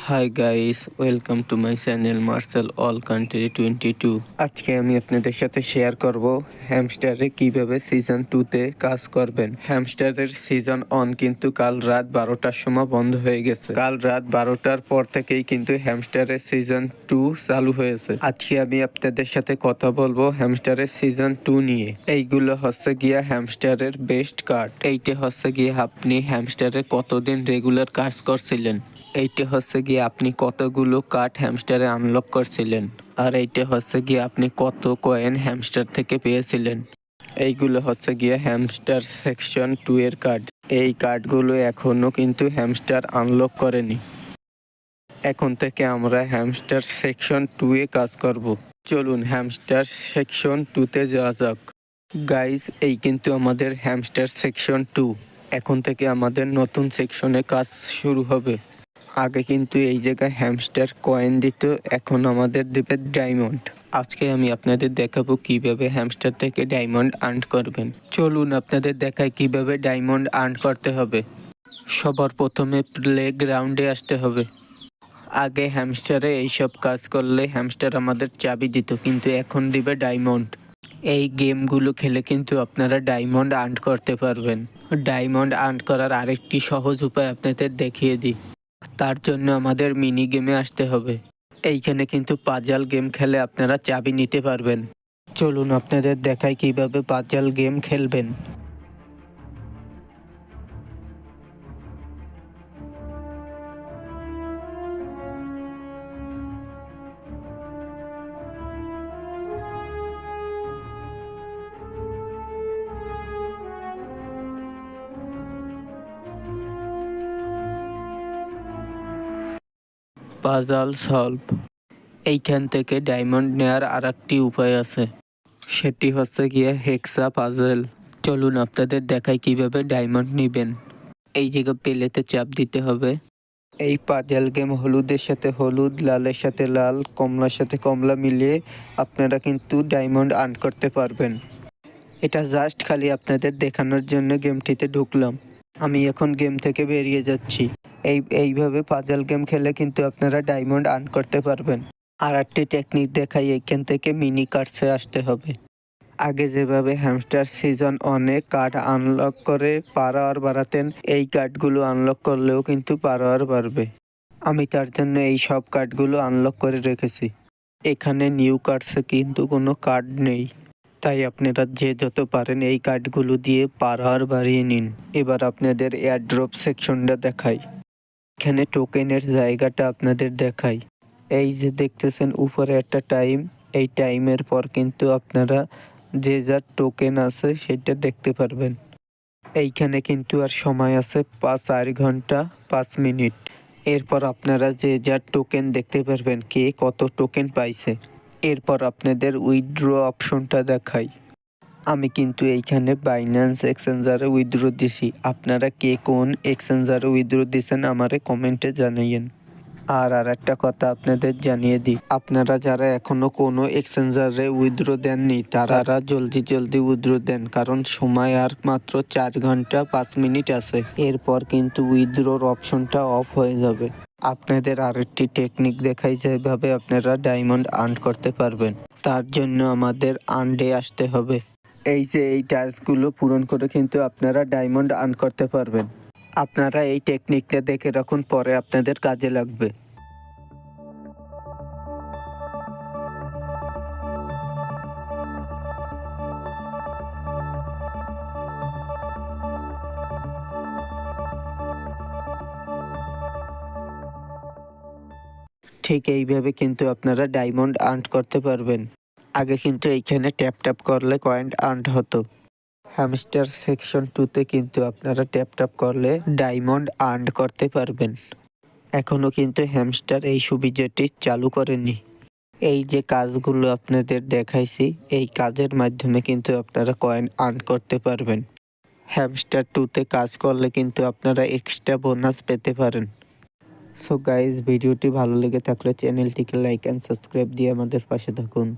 High guys, welcome to my channel marshal all country 22। আজকে আমি আপনাদের সাথে শেয়ার করব হ্যামস্টারে কিভাবে সিজন 2তে কাজ করবেন। হ্যামস্টারের সিজন 1 কিন্তু কাল রাত 12টার সময় বন্ধ হয়ে গেছে। কাল রাত 12টার পর থেকেই কিন্তু হ্যামস্টারের সিজন 2 চালু হয়েছে। আজকে আমি আপনাদের সাথে কথা বলবো হ্যামস্টারের সিজন 2 নিয়ে। এইগুলো হচ্ছে গিয়া হ্যামস্টারের বেস্ট কার্ড। এইটা হচ্ছে গিয়ে আপনি হ্যামস্টারে কতদিন রেগুলার কাজ করছিলেন, এইটা হচ্ছে গিয়ে আপনি কতগুলো কার্ড হ্যামস্টারে আনলক করছিলেন, আর এইটা হচ্ছে গিয়ে আপনি কত কয়েন হ্যামস্টার থেকে পেয়েছিলেন। এইগুলো হচ্ছে গিয়ে হ্যামস্টার সেকশন 2 এর কার্ড। এই কার্ডগুলো এখনো কিন্তু হ্যামস্টার আনলক করেনি। এখন থেকে আমরা হ্যামস্টার সেকশন 2 এ কাজ করব। চলুন হ্যামস্টার সেকশন 2তে যাওয়া যাক। গাইস, এই কিন্তু আমাদের হ্যামস্টার সেকশন 2। এখন থেকে আমাদের নতুন সেকশনে কাজ শুরু হবে। আগে কিন্তু এই জায়গায় হ্যামস্টার কয়েন দিত, এখন আমাদের দেবে ডায়মন্ড। আজকে আমি আপনাদের দেখাবো কিভাবে হ্যামস্টার থেকে ডায়মন্ড আর্ন করবেন। চলুন আপনাদের দেখাই কিভাবে ডায়মন্ড আর্ন করতে হবে। সবার প্রথমে প্লে গ্রাউন্ডে আসতে হবে। আগে হ্যামস্টারে এইসব কাজ করলে হ্যামস্টার আমাদের চাবি দিত, কিন্তু এখন দিবে ডায়মন্ড। এই গেমগুলো খেলে কিন্তু আপনারা ডায়মন্ড আর্ন করতে পারবেন। ডায়মন্ড আর্ন করার আরেকটি সহজ উপায় আপনাদের দেখিয়ে দিই। তার জন্য আমাদের মিনি গেমে আসতে হবে। এইখানে কিন্তু পাজাল গেম খেলে আপনারা চাবি নিতে পারবেন। চলুন আপনাদের দেখাই কিভাবে পাজাল গেম খেলবেন। Puzzle solve. এইখান থেকে ডায়মন্ড নেয়ার আরেকটি উপায় আছে, সেটি হচ্ছে গিয়ে হেক্সা পাজেল। চলুন আপনাদের দেখাই কিভাবে ডায়মন্ড নেবেন। এই জায়গায় পেলেতে চাপ দিতে হবে। এই পাজেল গেম হলুদের সাথে হলুদ, লালের সাথে লাল, কমলার সাথে কমলা মিলিয়ে আপনারা কিন্তু ডায়মন্ড আর্ন করতে পারবেন। এটা জাস্ট খালি আপনাদের দেখানোর জন্য গেমটিতে ঢুকলাম। আমি এখন গেম থেকে বেরিয়ে যাচ্ছি। এইভাবে পাজল গেম খেলে কিন্তু আপনারা ডায়মন্ড আর্ন করতে পারবেন। আর একটি টেকনিক দেখাই, এইখান থেকে মিনি কার্ডসে আসতে হবে। আগে যেভাবে হ্যামস্টার সিজন অনেক কার্ড আনলক করে পার আওয়ার বাড়াতেন, এই কার্ডগুলো আনলক করলেও কিন্তু পার আওয়ার বাড়বে। আমি তার জন্য এই সব কার্ডগুলো আনলক করে রেখেছি। এখানে নিউ কার্ডসে কিন্তু কোনো কার্ড নেই, তাই আপনারা যে যত পারেন এই কার্ডগুলো দিয়ে পার আওয়ার বাড়িয়ে নিন। এবার আপনাদের এয়ারড্রপ সেকশনটা দেখাই। এখানে টোকেনের জায়গাটা আপনাদের দেখাই। এই যে দেখতেছেন উপরে একটা টাইম, এই টাইমের পর কিন্তু আপনারা যে যার টোকেন আছে সেটা দেখতে পারবেন। এইখানে কিন্তু আর সময় আছে 4 ঘন্টা 5 মিনিট। এরপর আপনারা যে যার টোকেন দেখতে পারবেন, কে কত টোকেন পাইছে। এরপর আপনাদের উইথড্র অপশনটা দেখাই। আমি কিন্তু এইখানে বাইন্যান্স এক্সচেঞ্জারে উইথড্র দিছি। আপনারা কে কোন এক্সচেঞ্জারে উইথড্র দিছেন আমারে কমেন্টে জানাইয়েন। আর একটা কথা আপনাদের জানিয়ে দিই, আপনারা যারা এখনো কোনো এক্সচেঞ্জারে উইথড্র দেননি তারা জলদি উইথড্র দেন, কারণ সময় আর মাত্র 4 ঘন্টা 5 মিনিট আছে। এরপর কিন্তু উইথড্রর অপশনটা অফ হয়ে যাবে। আপনাদের আরেকটি টেকনিক দেখাই যেভাবে আপনারা ডায়মন্ড আর্ন করতে পারবেন। তার জন্য আমাদের আর্নডে আসতে হবে। এই যে এই টাস্কগুলো পূরণ করে কিন্তু আপনারা ডায়মন্ড আর্ন করতে পারবেন। আপনারা এই টেকনিকটা দেখে রাখুন, পরে আপনাদের কাজে লাগবে। ঠিক এইভাবে কিন্তু আপনারা ডায়মন্ড আর্ন করতে পারবেন। আগে কিন্তু এইখানে ট্যাপ করলে কয়েন আর্ন হতো। হ্যামস্টার সেকশন 2তে কিন্তু আপনারা ট্যাপ করলে ডায়মন্ড আর্ন করতে পারবেন। এখনো কিন্তু হ্যামস্টার এই সুবিধাটি চালু করেনি। এই যে কাজগুলো আপনাদের দেখাইছি, এই কাজের মাধ্যমে কিন্তু আপনারা কয়েন আর্ন করতে পারবেন। হ্যামস্টার 2তে কাজ করলে কিন্তু আপনারা এক্সট্রা বোনাস পেতে পারেন। সো গাইজ, ভিডিওটি ভালো লেগে থাকলে চ্যানেলটিকে লাইক অ্যান্ড সাবস্ক্রাইব দিয়ে আমাদের পাশে থাকুন।